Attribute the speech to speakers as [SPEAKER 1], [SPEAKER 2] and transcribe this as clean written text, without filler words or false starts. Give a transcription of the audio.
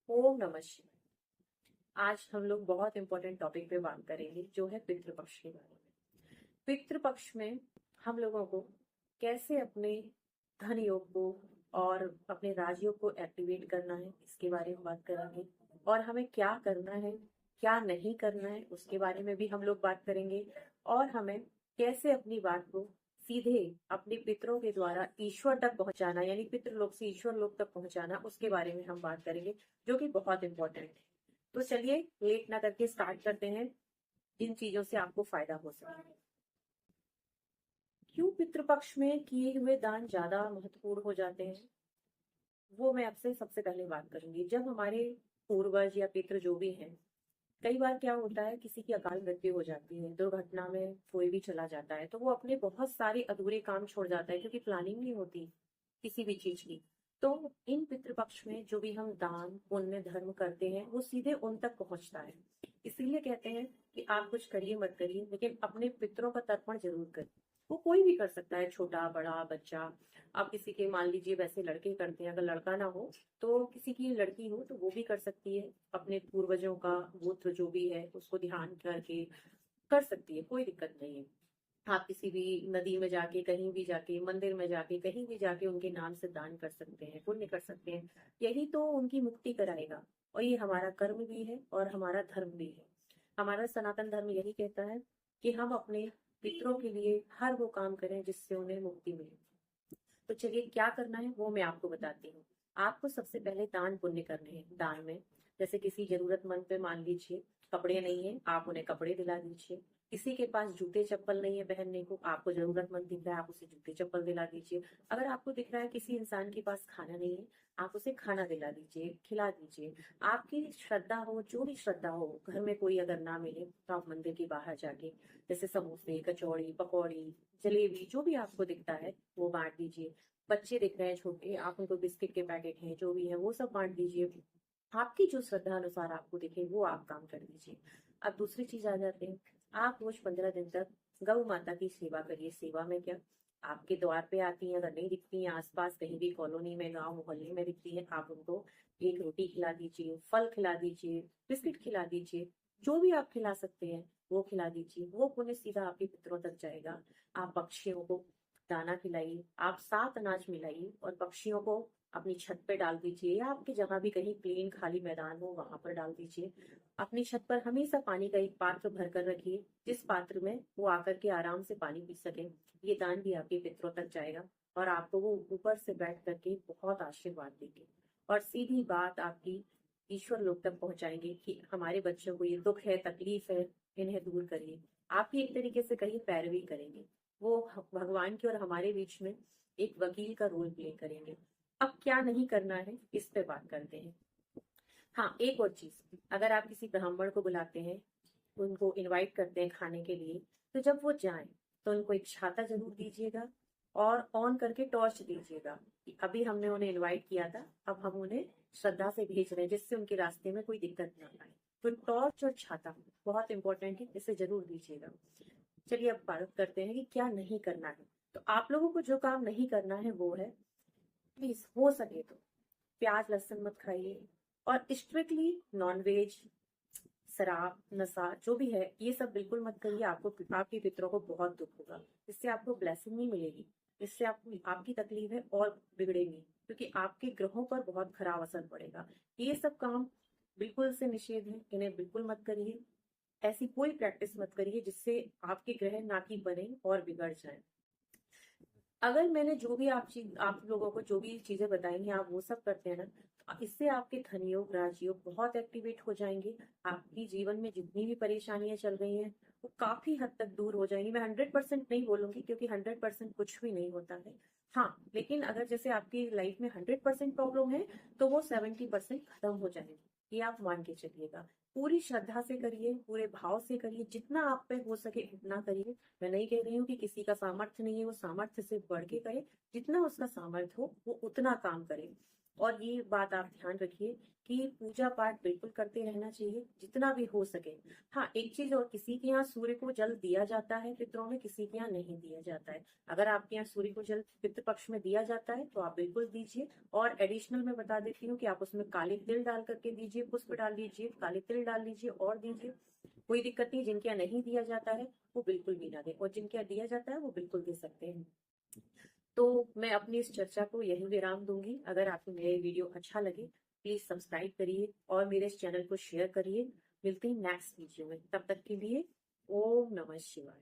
[SPEAKER 1] ओम नमः शिवाय। आज हम लोग बहुत इंपॉर्टेंट टॉपिक पे बात करेंगे जो है पितृपक्ष के बारे में। पितृपक्ष में हम लोगों को कैसे अपने धन योग को और अपने राजयोग को एक्टिवेट करना है, इसके बारे में बात करेंगे। और हमें क्या करना है, क्या नहीं करना है, उसके बारे में भी हम लोग बात करेंगे। और हमें कैसे अपनी बात को सीधे अपने पितरों के द्वारा ईश्वर तक पहुंचाना, यानी पितृलोक से ईश्वर लोक तक पहुंचाना, उसके बारे में हम बात करेंगे, जो कि बहुत इंपॉर्टेंट है। तो चलिए लेट ना करके स्टार्ट करते हैं, जिन चीजों से आपको फायदा हो सके। क्यों पितृपक्ष में किए हुए दान ज्यादा महत्वपूर्ण हो जाते हैं, वो मैं आपसे सबसे पहले बात करूंगी। जब हमारे पूर्वज या पितृ जो भी हैं, कई बार क्या होता है, किसी की अकाल मृत्यु हो जाती है, दुर्घटना में कोई भी चला जाता है, तो वो अपने बहुत सारे अधूरे काम छोड़ जाता है, क्योंकि प्लानिंग नहीं होती किसी भी चीज की। तो इन पितृपक्ष में जो भी हम दान पुण्य धर्म करते हैं, वो सीधे उन तक पहुंचता है। इसीलिए कहते हैं कि आप कुछ करिए मत करिए, लेकिन अपने पितरों का तर्पण जरूर करिए। वो कोई भी कर सकता है, छोटा बड़ा बच्चा। आप किसी के, मान लीजिए वैसे लड़के करते हैं, अगर लड़का ना हो तो किसी की लड़की हो तो वो भी कर सकती है। अपने पूर्वजों का गोत्र जो भी है उसको ध्यान करके कर सकती है, कोई दिक्कत नहीं है। आप किसी भी नदी में जाके, कहीं भी जाके, मंदिर में जाके, कहीं भी जाके उनके नाम से दान कर सकते हैं, पुण्य कर सकते हैं। यही तो उनकी मुक्ति कराएगा। और ये हमारा कर्म भी है और हमारा धर्म भी है। हमारा सनातन धर्म यही कहता है कि हम अपने पितरों के लिए हर वो काम करें जिससे उन्हें मुक्ति मिले। तो चलिए क्या करना है वो मैं आपको बताती हूँ। आपको सबसे पहले दान पुण्य करने हैं। दान में जैसे किसी जरूरतमंद पे, मान लीजिए कपड़े नहीं है, आप उन्हें कपड़े दिला दीजिए। किसी के पास जूते चप्पल नहीं है पहनने को, आपको जरूरतमंद दिख रहा है, आप उसे जूते चप्पल दिला दीजिए। अगर आपको दिख रहा है किसी इंसान के पास खाना नहीं है, आप उसे खाना दिला दीजिए, खिला दीजिए। आपकी श्रद्धा हो, जो भी श्रद्धा हो, घर में कोई अगर ना मिले तो आप मंदिर के बाहर जाके जैसे समोसे, कचौड़ी, पकौड़ी, जलेबी, जो भी आपको दिखता है वो बांट दीजिए। बच्चे दिख रहे हैं छोटे, आप उनको बिस्किट के पैकेट हैं, जो भी है वो सब बांट दीजिए। आपकी जो श्रद्धा अनुसार आपको दिखे वो आप काम कर दीजिए। अब दूसरी चीज आ जाते हैं। आप रोज 15 दिन तक गौ माता की सेवा करिए। सेवा में क्या, आपके द्वार पे आती हैं, अगर नहीं दिखती हैं, आसपास कहीं भी कॉलोनी में, गांव मोहल्ले में दिखती है, आप उनको एक रोटी खिला दीजिए, फल खिला दीजिए, बिस्किट खिला दीजिए। जो भी आप खिला सकते हैं वो खिला दीजिए। वो पुण्य सीधा आपके पितरों तक जाएगा। आप पक्षियों को दाना खिलाइए, आप सात अनाज मिलाइए और पक्षियों को अपनी छत पे डाल दीजिए, या आपकी जगह भी कहीं प्लेन खाली मैदान हो वहां पर डाल दीजिए। अपनी छत पर हमेशा पानी का एक पात्र भर कर रखिए, जिस पात्र में वो आकर के आराम से पानी पी सके। ये दान भी आपके पितरों तक जाएगा और आपको वो ऊपर से बैठ करके बहुत आशीर्वाद देंगे। और सीधी बात आपकी ईश्वर लोक तक पहुंचाएंगे कि हमारे बच्चों को ये दुख है, तकलीफ है, इन्हें दूर करिए। आप भी एक तरीके से कहीं पैरवी करेंगे। वो भगवान की और हमारे बीच में एक वकील का रोल प्ले करेंगे। अब क्या नहीं करना है इस पे बात करते हैं। हाँ, एक और चीज, अगर आप किसी ब्राह्मण को बुलाते हैं, उनको इनवाइट करते हैं खाने के लिए, तो जब वो जाएं तो उनको एक छाता जरूर दीजिएगा और ऑन करके टॉर्च दीजिएगा। अभी हमने उन्हें इनवाइट किया था, अब हम उन्हें श्रद्धा से भेज रहे हैं, जिससे उनके रास्ते में कोई दिक्कत ना आए। तो टॉर्च और छाता बहुत इंपॉर्टेंट है, इसे जरूर दीजिएगा। चलिए अब बात करते हैं कि क्या नहीं करना है। तो आप लोगों को जो काम नहीं करना है वो है, प्लीज हो सके तो प्याज लहसुन मत खाइए। और स्ट्रिक्टली नॉनवेज, शराब, नशा जो भी है ये सब बिल्कुल मत करिए। आपको, आपके पितरों को बहुत दुख होगा, इससे आपको ब्लेसिंग नहीं मिलेगी। इससे आपको, आपकी तकलीफें और बिगड़ेंगी, क्योंकि आपके ग्रहों पर बहुत खराब असर पड़ेगा। ये सब काम बिल्कुल से निषेध है, इन्हें बिल्कुल मत करिए। ऐसी कोई प्रैक्टिस मत करिए जिससे आपके ग्रह ना की बने और बिगड़ जाए। अगर मैंने जो भी आप लोगों को जो भी चीजें बताई हैं, आप वो सब करते हैं ना, तो इससे आपके धन योग राजयोग बहुत एक्टिवेट हो जाएंगे। आपकी जीवन में जितनी भी परेशानियां चल रही हैं वो काफी हद तक दूर हो जाएंगी। मैं 100% नहीं बोलूंगी, क्योंकि 100% कुछ भी नहीं होता है। हाँ, लेकिन अगर जैसे आपकी लाइफ में 100% प्रॉब्लम है, तो वो 70% खत्म हो जाएगी, ये आप मान के चलिएगा। पूरी श्रद्धा से करिए, पूरे भाव से करिए, जितना आप पे हो सके उतना करिए। मैं नहीं कह रही हूँ कि किसी का सामर्थ्य नहीं है वो सामर्थ्य से बढ़ के करे, जितना उसका सामर्थ्य हो वो उतना काम करे। और ये बात आप ध्यान रखिए कि पूजा पाठ बिल्कुल करते रहना चाहिए जितना भी हो सके। हाँ, एक चीज और, किसी के यहाँ सूर्य को जल दिया जाता है पितरों में, किसी के यहाँ नहीं दिया जाता है। अगर आपके यहाँ सूर्य को जल पितृ पक्ष में दिया जाता है तो आप बिल्कुल दीजिए। और एडिशनल मैं बता देती हूँ कि आप उसमें काले तिल डाल करके दीजिए, पुष्प डाल लीजिए, काले तिल डाल लीजिए और दीजिए, कोई दिक्कत नहीं। जिनके यहाँ नहीं दिया जाता है वो बिल्कुल भी ना दे, और जिनके यहाँ दिया जाता है वो बिल्कुल दे सकते हैं। तो मैं अपनी इस चर्चा को यहीं विराम दूंगी। अगर आपको मेरे वीडियो अच्छा लगे प्लीज सब्सक्राइब करिए और मेरे इस चैनल को शेयर करिए। मिलते हैं नेक्स्ट वीडियो में, तब तक के लिए ओम नमः शिवाय।